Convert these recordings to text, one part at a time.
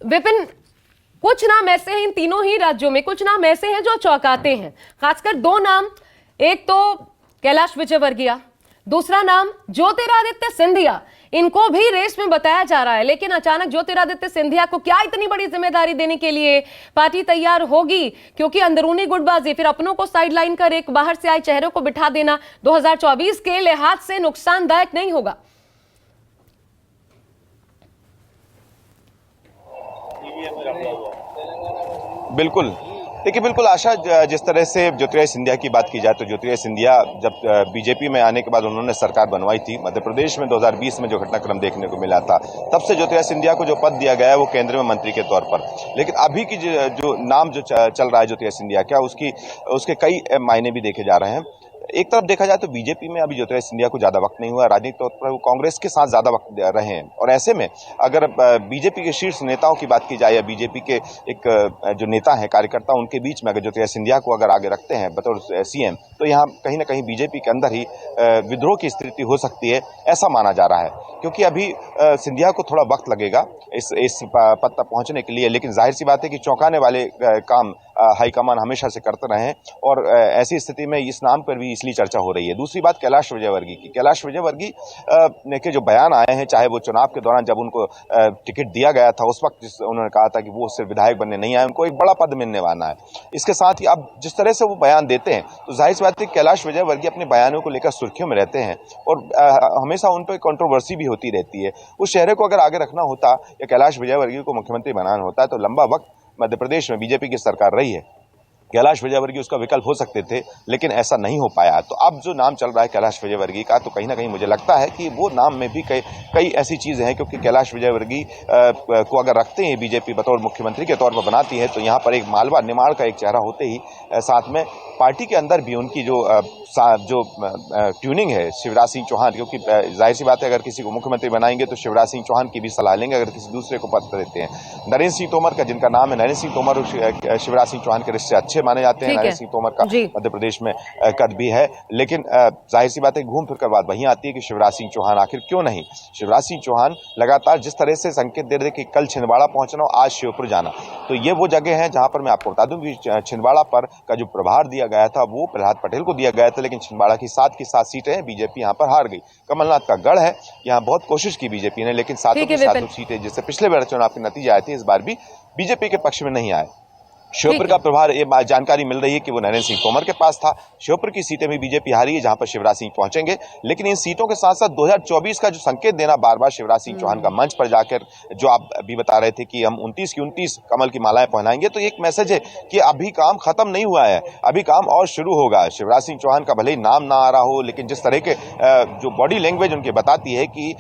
विपिन, कुछ नाम ऐसे हैं इन तीनों ही राज्यों में, कुछ नाम ऐसे हैं जो चौंकाते हैं, खासकर दो नाम। एक तो कैलाश विजयवर्गीय, दूसरा नाम ज्योतिरादित्य सिंधिया। इनको भी रेस में बताया जा रहा है, लेकिन अचानक ज्योतिरादित्य सिंधिया को क्या इतनी बड़ी जिम्मेदारी देने के लिए पार्टी तैयार होगी? क्योंकि अंदरूनी गुटबाजी, फिर अपनों को साइडलाइन कर एक बाहर से आए चेहरे को बिठा देना 2024 के लिहाज से नुकसानदायक नहीं होगा? बिल्कुल, देखिए बिल्कुल आशा, जिस तरह से ज्योतिरादित्य सिंधिया की बात की जाए तो ज्योतिरादित्य सिंधिया जब बीजेपी में आने के बाद उन्होंने सरकार बनवाई थी मध्य प्रदेश में 2020 में जो घटनाक्रम देखने को मिला था, तब से ज्योतिरादित्य सिंधिया को जो पद दिया गया है वो केंद्र में मंत्री के तौर पर। लेकिन अभी की जो नाम जो चल रहा है ज्योतिरादित्य सिंधिया, क्या उसके कई मायने भी देखे जा रहे हैं। एक तरफ देखा जाए तो बीजेपी में अभी ज्योतिरादित्य सिंधिया को ज्यादा वक्त नहीं हुआ, राजनीतिक तौर पर वो कांग्रेस के साथ ज्यादा वक्त रहे हैं, और ऐसे में अगर बीजेपी के शीर्ष नेताओं की बात की जाए या बीजेपी के एक जो नेता हैं, कार्यकर्ता, उनके बीच में अगर ज्योतिरादित्य सिंधिया को अगर आगे रखते हैं बतौर सीएम, तो यहाँ कहीं ना कहीं बीजेपी के अंदर ही विद्रोह की स्थिति हो सकती है, ऐसा माना जा रहा है। क्योंकि अभी सिंधिया को थोड़ा वक्त लगेगा इस पद तक पहुंचने के लिए, लेकिन जाहिर सी बात है कि चौंकाने वाले काम हाईकमान हमेशा से करते रहे हैं, और ऐसी स्थिति में इस नाम पर भी इसलिए चर्चा हो रही है। दूसरी बात कैलाश विजयवर्गीय की। कैलाश विजयवर्गीय के जो बयान आए हैं, चाहे वो चुनाव के दौरान जब उनको टिकट दिया गया था उस वक्त उन्होंने कहा था कि वो सिर्फ विधायक बनने नहीं आए, उनको एक बड़ा पद मिलने वाला है। इसके साथ ही अब जिस तरह से वो बयान देते हैं तो जाहिर सी बात है कैलाश विजयवर्गीय अपने बयानों को लेकर सुर्खियों में रहते हैं, और हमेशा उन पर कंट्रोवर्सी भी होती रहती है। उस चेहरे को अगर आगे रखना होता या कैलाश विजयवर्गीय को मुख्यमंत्री बनाना होता तो लंबा वक्त मध्य प्रदेश में बीजेपी की सरकार रही है, कैलाश विजयवर्गीय उसका विकल्प हो सकते थे, लेकिन ऐसा नहीं हो पाया। तो अब जो नाम चल रहा है कैलाश विजयवर्गीय का, तो कहीं ना कहीं मुझे लगता है कि वो नाम में भी कई ऐसी चीजें हैं, क्योंकि कैलाश विजयवर्गीय को अगर रखते हैं बीजेपी बतौर मुख्यमंत्री के तौर पर बनाती है, तो यहाँ पर एक मालवा निमाड़ का एक चेहरा होते ही साथ में पार्टी के अंदर भी उनकी जो ट्यूनिंग है शिवराज सिंह चौहान, क्योंकि जाहिर सी बात है अगर किसी को मुख्यमंत्री बनाएंगे तो शिवराज सिंह चौहान की भी सलाह लेंगे अगर किसी दूसरे को पद देते हैं। नरेंद्र सिंह तोमर का, जिनका नाम है नरेंद्र सिंह तोमर, शिवराज सिंह चौहान के रिश्ते अच्छे माने जाते हैं। नरेंद्र सिंह तोमर का मध्य प्रदेश में कद भी है, लेकिन जाहिर सी बात है घूम फिर कर बात वहीं आती है कि शिवराज सिंह चौहान आखिर क्यों नहीं। शिवराज सिंह चौहान लगातार जिस तरह से संकेत दे रहे कि कल छिंदवाड़ा पहुंचना और आज श्योपुर जाना, तो ये वो जगह है जहां पर मैं आपको बता दूं कि छिंदवाड़ा पर का जो प्रभार दिया गया था वो प्रहलाद पटेल को दिया गया था, लेकिन छिंदवाड़ा की 7 की 7 सीटें बीजेपी यहां पर हार गई। कमलनाथ का गढ़ है, यहां बहुत कोशिश की बीजेपी ने, लेकिन 7 की 7 सीटें जैसे पिछले बार चुनाव के नतीजे आए थे इस बार भी बीजेपी के पक्ष में नहीं आए। श्योपुर का प्रभार, ये जानकारी मिल रही है कि वो नरेंद्र सिंह तोमर के पास था। श्योपुर की सीटें भी बीजेपी हारी है जहां पर शिवराज सिंह पहुंचेंगे, लेकिन इन सीटों के साथ साथ 2024 का जो संकेत देना बार बार शिवराज सिंह चौहान का मंच पर जाकर, जो आप अभी बता रहे थे कि हम 29 की 29 कमल की मालाएं पहनाएंगे, तो एक मैसेज है कि अभी काम खत्म नहीं हुआ है, अभी काम और शुरू होगा। शिवराज सिंह चौहान का भले ही नाम ना आ रहा हो, लेकिन जिस तरह के जो बॉडी लैंग्वेज उनकी बताती है कि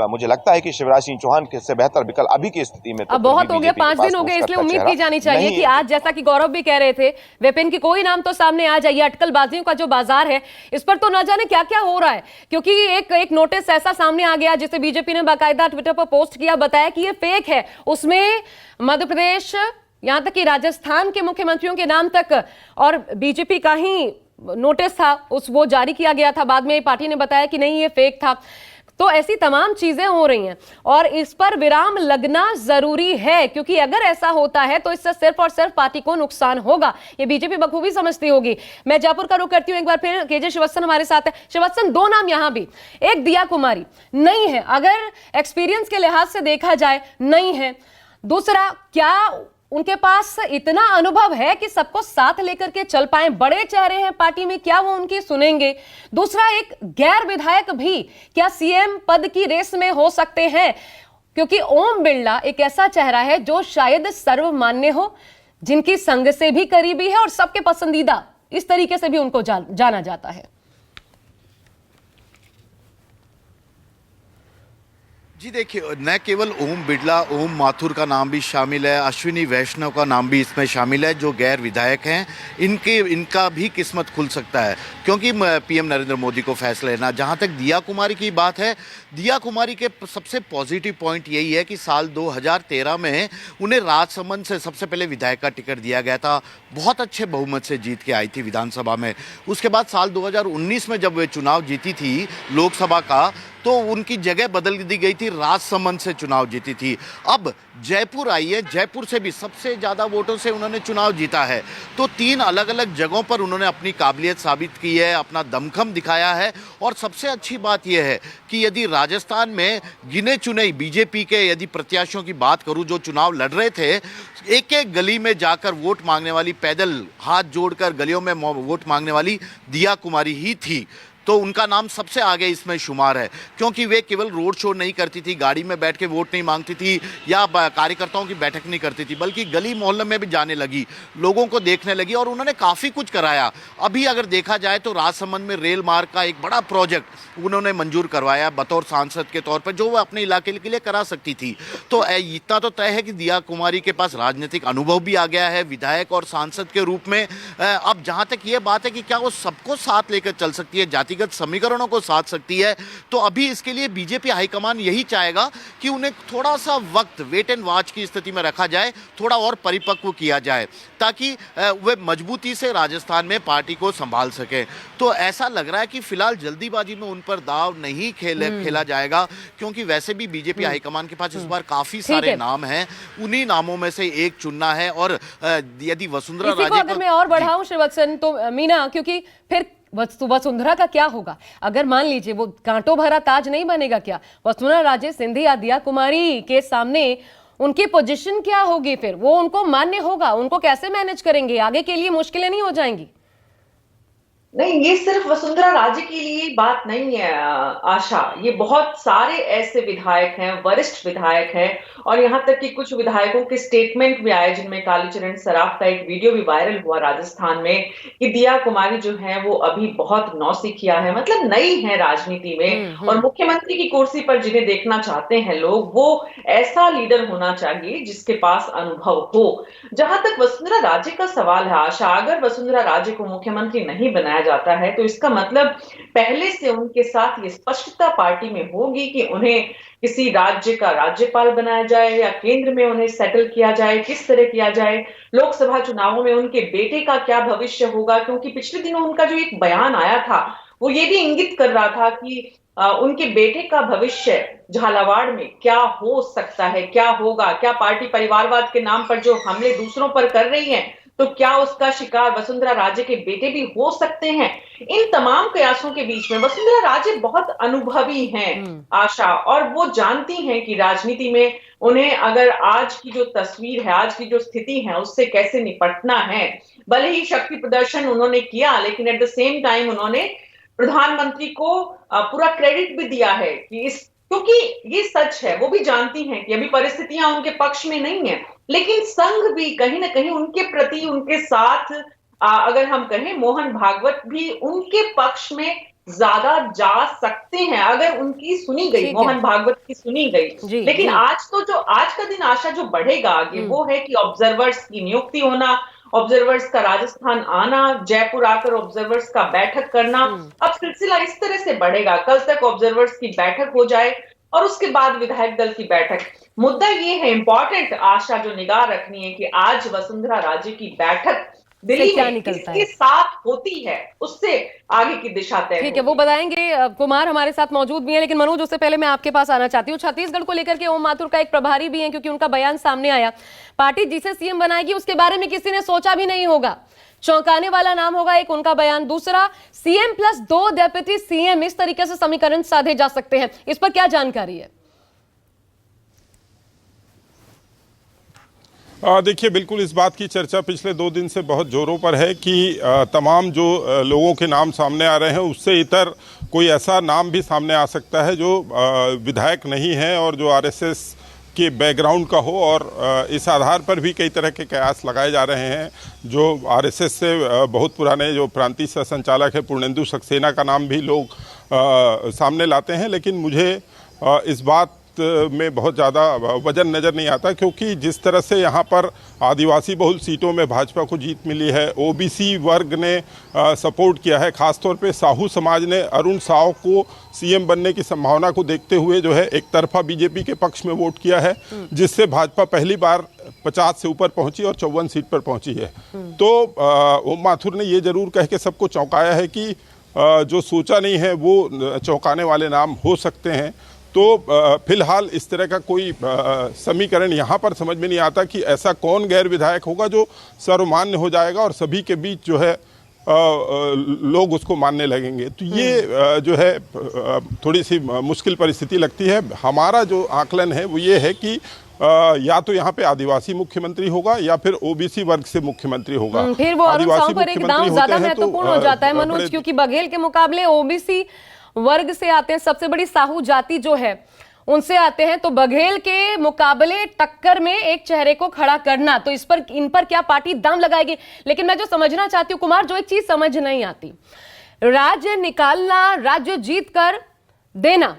मुझे लगता है कि शिवराज सिंह चौहान से बेहतर विकल्प अभी की स्थिति में बहुत हो गया, 5 दिन हो गए, इसलिए उम्मीद की जानी चाहिए कि आज, जैसा कि गौरव भी कह रहे थे, विपिन की कोई नाम तो सामने आ जाइए। अटकलबाजियों का जो बाजार है इस पर तो न जाने क्या क्या हो रहा है, क्योंकि एक नोटिस ऐसा सामने आ गया जिसे बीजेपी ने बाकायदा ट्विटर पर पोस्ट किया, बताया कि ये फेक है। उसमें मध्य प्रदेश, यहां तक कि राजस्थान के मुख्यमंत्रियों के नाम तक और बीजेपी का ही नोटिस था, वो जारी किया गया था। बाद में पार्टी ने बताया कि नहीं, ये फेक था। तो ऐसी तमाम चीजें हो रही हैं और इस पर विराम लगना जरूरी है, क्योंकि अगर ऐसा होता है तो इससे सिर्फ और सिर्फ पार्टी को नुकसान होगा। ये बीजेपी बखूबी समझती होगी। मैं जयपुर का रुख करती हूं, एक बार फिर केजे श्रीवत्सन हमारे साथ है। श्रीवत्सन, 2 नाम यहां भी, एक दिया कुमारी नहीं है, अगर एक्सपीरियंस के लिहाज से देखा जाए नहीं है। दूसरा, क्या उनके पास इतना अनुभव है कि सबको साथ लेकर के चल पाए? बड़े चेहरे हैं पार्टी में, क्या वो उनकी सुनेंगे? दूसरा, एक गैर विधायक भी क्या सीएम पद की रेस में हो सकते हैं? क्योंकि ओम बिरला एक ऐसा चेहरा है जो शायद सर्वमान्य हो, जिनकी संग से भी करीबी है और सबके पसंदीदा, इस तरीके से भी उनको जाना जाता है। जी देखिए, न केवल ओम बिड़ला, ओम माथुर का नाम भी शामिल है, अश्विनी वैष्णव का नाम भी इसमें शामिल है, जो गैर विधायक हैं। इनका भी किस्मत खुल सकता है, क्योंकि पीएम नरेंद्र मोदी को फैसला लेना। जहां तक दिया कुमारी की बात है, दिया कुमारी के सबसे पॉजिटिव पॉइंट यही है कि साल 2013 में उन्हें राजसमंद से सबसे पहले विधायक का टिकट दिया गया था, बहुत अच्छे बहुमत से जीत के आई थी विधानसभा में। उसके बाद साल 2019 में जब वे चुनाव जीती थी लोकसभा का, तो उनकी जगह बदल दी गई थी, राजसमंद से चुनाव जीती थी। अब जयपुर आई है, जयपुर से भी सबसे ज़्यादा वोटों से उन्होंने चुनाव जीता है। तो 3 अलग अलग जगहों पर उन्होंने अपनी काबिलियत साबित की है, अपना दमखम दिखाया है। और सबसे अच्छी बात यह है कि यदि राजस्थान में गिने चुने बीजेपी के यदि प्रत्याशियों की बात करूं जो चुनाव लड़ रहे थे, एक एक गली में जाकर वोट मांगने वाली, पैदल हाथ जोड़कर गलियों में वोट मांगने वाली दिया कुमारी ही थी। तो उनका नाम सबसे आगे इसमें शुमार है, क्योंकि वे केवल रोड शो नहीं करती थी, गाड़ी में बैठ के वोट नहीं मांगती थी या कार्यकर्ताओं की बैठक नहीं करती थी, बल्कि गली मोहल्ले में भी जाने लगी, लोगों को देखने लगी और उन्होंने काफ़ी कुछ कराया। अभी अगर देखा जाए तो राजसमंद में रेल मार्ग का एक बड़ा प्रोजेक्ट उन्होंने मंजूर करवाया बतौर सांसद के तौर पर, जो वह अपने इलाके के लिए करा सकती थी। तो इतना तो तय है कि दिया कुमारी के पास राजनीतिक अनुभव भी आ गया है विधायक और सांसद के रूप में। अब जहाँ तक ये बात है कि क्या वो सबको साथ लेकर चल सकती है, जातिगत समीकरणों को साध सकती है, तो अभी इसके लिए बीजेपी हाईकमान यही चाहेगा कि उन्हें थोड़ा सा वक्त वेट एंड वॉच की स्थिति में रखा जाए, थोड़ा और परिपक्व किया जाए, ताकि वे मजबूती से राजस्थान में पार्टी को संभाल सके। तो ऐसा लग रहा है कि फिलहाल जल्दीबाजी में उन पर दाव नहीं खेला जाएगा, क्योंकि वैसे भी बीजेपी हाईकमान के पास इस बार काफी सारे नाम हैं, उन्हीं नामों में से एक चुनना है। और यदि वसुंधरा राजे अगर मैं और बढ़ाऊं श्रीवत्सन, तो मीना, क्योंकि फिर वसुंधरा का क्या होगा? अगर मान लीजिए वो कांटों भरा ताज नहीं बनेगा, क्या वसुंधरा राजे सिंधिया दिया कुमारी के सामने उनकी पोजीशन क्या होगी? फिर वो उनको मान्य होगा? उनको कैसे मैनेज करेंगे? आगे के लिए मुश्किलें नहीं हो जाएंगी? नहीं, ये सिर्फ वसुंधरा राजे के लिए बात नहीं है आशा, ये बहुत सारे ऐसे विधायक हैं, वरिष्ठ विधायक हैं, और यहाँ तक कि कुछ विधायकों के स्टेटमेंट भी आए, जिनमें कालीचरण सराफ का एक वीडियो भी वायरल हुआ राजस्थान में, कि दिया कुमारी जो है वो अभी बहुत नौसिखिया है, मतलब नई है राजनीति में, और मुख्यमंत्री की कुर्सी पर जिन्हें देखना चाहते हैं लोग, वो ऐसा लीडर होना चाहिए जिसके पास अनुभव हो। जहां तक वसुंधरा राजे का सवाल है आशा, अगर वसुंधरा राजे को मुख्यमंत्री नहीं बनाया जाता है तो इसका मतलब पहले से उनके साथ ये स्पष्टता पार्टी में होगी कि उन्हें किसी राज्य का राज्यपाल बनाया जाए या केंद्र में उन्हें सेटल किया जाए, किस तरह किया जाए, लोकसभा चुनावों में उनके बेटे का क्या भविष्य होगा। क्योंकि पिछले दिनों उनका जो एक बयान आया था वो ये भी इंगित कर रहा था कि उनके बेटे का भविष्य झालावाड़ में क्या हो सकता है, क्या होगा, क्या पार्टी परिवारवाद के नाम पर जो हमले दूसरों पर कर रही है, तो क्या उसका शिकार वसुंधरा राजे के बेटे भी हो सकते हैं। इन तमाम कयासों के बीच में वसुंधरा राजे बहुत अनुभवी हैं आशा, और वो जानती हैं कि राजनीति में उन्हें अगर आज की जो तस्वीर है, आज की जो स्थिति है, उससे कैसे निपटना है। भले ही शक्ति प्रदर्शन उन्होंने किया, लेकिन एट द सेम टाइम उन्होंने प्रधानमंत्री को पूरा क्रेडिट भी दिया है कि क्योंकि ये सच है, वो भी जानती हैं कि अभी परिस्थितियां उनके पक्ष में नहीं है, लेकिन संघ भी कहीं ना कहीं उनके प्रति, उनके साथ, अगर हम कहें मोहन भागवत भी उनके पक्ष में ज्यादा जा सकते हैं अगर उनकी सुनी गई, मोहन भागवत की सुनी गई। लेकिन आज का दिन आशा जो बढ़ेगा आगे वो है कि ऑब्जर्वर्स की नियुक्ति होना, ऑब्जर्वर्स का राजस्थान आना, जयपुर आकर ऑब्जर्वर्स का बैठक करना। अब सिलसिला इस तरह से बढ़ेगा, कल तक ऑब्जर्वर्स की बैठक हो जाए और उसके बाद विधायक दल की बैठक। मुद्दा ये है इंपॉर्टेंट आशा जो निगाह रखनी है कि आज वसुंधरा राजे की बैठक दिल्ली में किसके साथ होती है, उससे आगे की दिशा तय। ठीक है, वो बताएंगे। कुमार हमारे साथ मौजूद भी हैं, लेकिन मनोज उससे पहले मैं आपके पास आना चाहती हूँ। छत्तीसगढ़ को लेकर के ओम माथुर का एक प्रभारी भी है, क्योंकि उनका बयान सामने आया, पार्टी जिसे सीएम बनाएगी उसके बारे में किसी ने सोचा भी नहीं होगा, चौंकाने वाला नाम होगा एक उनका बयान। दूसरा, सीएम प्लस 2 डेप्यूटी सीएम, इस तरीके से समीकरण साधे जा सकते हैं, इस पर क्या जानकारी है? देखिए, बिल्कुल इस बात की चर्चा पिछले 2 दिन से बहुत जोरों पर है कि तमाम जो लोगों के नाम सामने आ रहे हैं उससे इतर कोई ऐसा नाम भी सामने आ सकता है जो विधायक नहीं है और जो आरएसएस के बैकग्राउंड का हो, और इस आधार पर भी कई तरह के कयास लगाए जा रहे हैं। जो आरएसएस से बहुत पुराने जो प्रांतीय सह संचालक है पूर्णेंदु सक्सेना का नाम भी लोग सामने लाते हैं, लेकिन मुझे इस बात में बहुत ज़्यादा वजन नज़र नहीं आता, क्योंकि जिस तरह से यहाँ पर आदिवासी बहुल सीटों में भाजपा को जीत मिली है, ओबीसी वर्ग ने सपोर्ट किया है, खासतौर पे साहू समाज ने अरुण साव को सीएम बनने की संभावना को देखते हुए जो है एक तरफा बीजेपी के पक्ष में वोट किया है, जिससे भाजपा पहली बार 50 से ऊपर पहुंची और 54 सीट पर पहुंची है। तो ओम माथुर ने ये जरूर कह के सबको चौंकाया है कि जो सोचा नहीं है वो चौंकाने वाले नाम हो सकते हैं। तो फिलहाल इस तरह का कोई समीकरण यहाँ पर समझ में नहीं आता कि ऐसा कौन गैर विधायक होगा जो सर्वमान्य हो जाएगा और सभी के बीच जो है लोग उसको मानने लगेंगे। तो ये जो है थोड़ी सी मुश्किल परिस्थिति लगती है। हमारा जो आकलन है वो ये है कि या तो यहाँ पे आदिवासी मुख्यमंत्री होगा या फिर ओबीसी वर्ग से मुख्यमंत्री होगा। फिर वो अरुण साहू पर एक दांव ज्यादा महत्वपूर्ण हो जाता है मनोज, क्योंकि बघेल के मुकाबले ओबीसी वर्ग से आते हैं, सबसे बड़ी साहू जाति जो है उनसे आते हैं, तो बघेल के मुकाबले टक्कर में एक चेहरे को खड़ा करना, तो इन पर क्या पार्टी दांव लगाएगी। लेकिन मैं जो समझना चाहती हूँ कुमार, जो एक चीज समझ नहीं आती, राज्य निकालना, राज्य जीत कर देना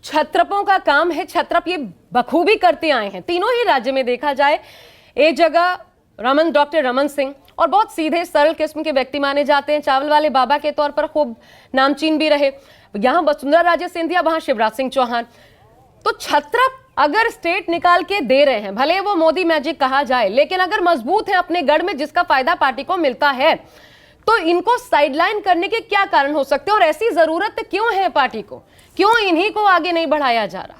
क्षत्रपों का काम है। क्षत्रप ये बखूबी करते आए हैं तीनों ही राज्य में। देखा जाए एक जगह डॉक्टर रमन सिंह और बहुत सीधे सरल किस्म के व्यक्ति माने जाते हैं, चावल वाले बाबा के तौर पर खूब नामचीन भी रहे। यहाँ वसुंधरा राजे सिंधिया, वहां शिवराज सिंह चौहान। तो क्षत्रप अगर स्टेट निकाल के दे रहे हैं, भले वो मोदी मैजिक कहा जाए, लेकिन अगर मजबूत है अपने गढ़ में जिसका फायदा पार्टी को मिलता है, तो इनको साइडलाइन करने के क्या कारण हो सकते हैं और ऐसी जरूरत क्यों है पार्टी को, क्यों इन्हीं को आगे नहीं बढ़ाया जा रहा?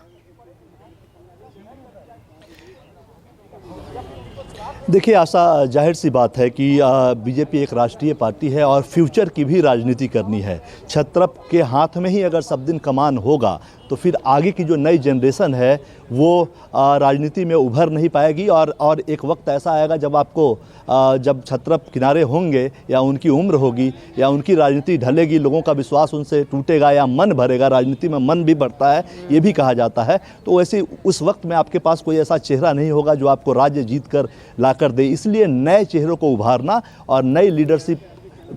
देखिए आशा, जाहिर सी बात है कि बीजेपी एक राष्ट्रीय पार्टी है और फ्यूचर की भी राजनीति करनी है। क्षत्रप के हाथ में ही अगर सब दिन कमान होगा तो फिर आगे की जो नई जनरेशन है वो राजनीति में उभर नहीं पाएगी और एक वक्त ऐसा आएगा जब आपको जब क्षत्रप किनारे होंगे या उनकी उम्र होगी या उनकी राजनीति ढलेगी, लोगों का विश्वास उनसे टूटेगा या मन भरेगा। राजनीति में मन भी बढ़ता है, ये भी कहा जाता है। तो वैसे उस वक्त में आपके पास कोई ऐसा चेहरा नहीं होगा जो आपको राज्य जीत कर ला कर दे। इसलिए नए चेहरों को उभारना और नई लीडरशिप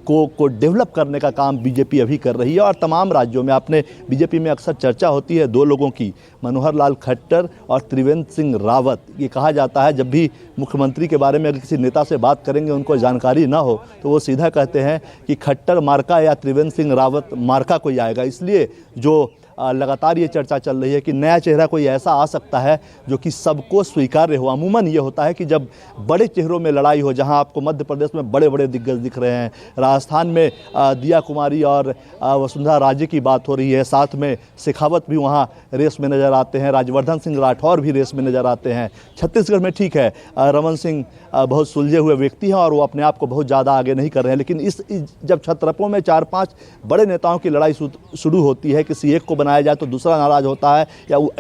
को डेवलप करने का काम बीजेपी अभी कर रही है। और तमाम राज्यों में आपने बीजेपी में अक्सर चर्चा होती है दो लोगों की, मनोहर लाल खट्टर और त्रिवेंद्र सिंह रावत। ये कहा जाता है जब भी मुख्यमंत्री के बारे में अगर किसी नेता से बात करेंगे उनको जानकारी ना हो तो वो सीधा कहते हैं कि खट्टर मार्का या त्रिवेंद्र सिंह रावत मार्का कोई आएगा। इसलिए जो लगातार ये चर्चा चल रही है कि नया चेहरा कोई ऐसा आ सकता है जो कि सबको स्वीकार्य हो। अमूमन ये होता है कि जब बड़े चेहरों में लड़ाई हो, जहां आपको मध्य प्रदेश में बड़े बड़े दिग्गज दिख रहे हैं, राजस्थान में दिया कुमारी और वसुंधरा राजे की बात हो रही है, साथ में शेखावत भी वहां रेस में नज़र आते हैं, राज्यवर्धन सिंह राठौर भी रेस में नज़र आते हैं। छत्तीसगढ़ में ठीक है, रमन सिंह बहुत सुलझे हुए व्यक्ति हैं और वो अपने आप को बहुत ज़्यादा आगे नहीं कर रहे हैं। लेकिन जब क्षत्रपों में 4-5 बड़े नेताओं की लड़ाई शुरू होती है, किसी एक को बनाया जाए तो दूसरा नाराज होता है,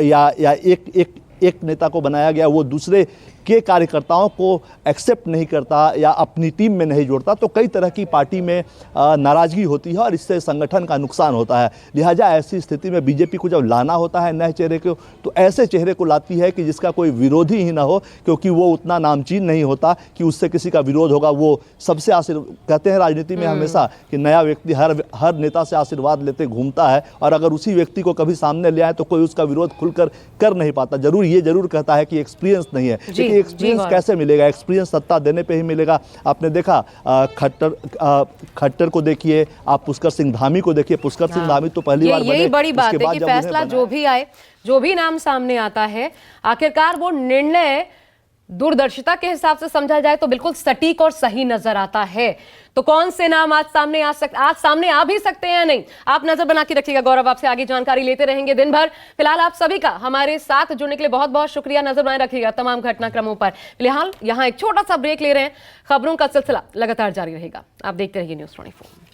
या एक नेता को बनाया गया वो दूसरे के कार्यकर्ताओं को एक्सेप्ट नहीं करता या अपनी टीम में नहीं जोड़ता, तो कई तरह की पार्टी में नाराजगी होती है और इससे संगठन का नुकसान होता है। लिहाजा ऐसी स्थिति में बीजेपी को जब लाना होता है नए चेहरे को, तो ऐसे चेहरे को लाती है कि जिसका कोई विरोधी ही ना हो, क्योंकि वो उतना नामचीन नहीं होता कि उससे किसी का विरोध होगा। वो सबसे कहते हैं राजनीति में हमेशा कि नया व्यक्ति हर नेता से आशीर्वाद लेते घूमता है और अगर उसी व्यक्ति को कभी सामने ले आए तो कोई उसका विरोध खुलकर कर नहीं पाता। ये जरूर कहता है कि एक्सपीरियंस नहीं है, लेकिन एक्सपीरियंस कैसे मिलेगा? एक्सपीरियंस सत्ता देने पे ही मिलेगा। आपने देखा खट्टर को देखिए, आप पुष्कर सिंह धामी को देखिए। पुष्कर सिंह धामी तो पहली बार बने, यही बड़ी बात है कि फैसला जो भी आए, जो भी नाम सामने आता है, आखिरकार वो निर्णय दूरदर्शिता के हिसाब से समझा जाए तो बिल्कुल सटीक और सही नजर आता है। तो कौन से नाम आज सामने आ भी सकते हैं या नहीं, आप नजर बना के रखिएगा। गौरव, आपसे आगे जानकारी लेते रहेंगे दिन भर। फिलहाल आप सभी का हमारे साथ जुड़ने के लिए बहुत बहुत शुक्रिया। नजर बनाए रखिएगा तमाम घटनाक्रमों पर। फिलहाल यहाँ एक छोटा सा ब्रेक ले रहे हैं, खबरों का सिलसिला लगातार जारी रहेगा। आप देखते रहिए न्यूज़ 24।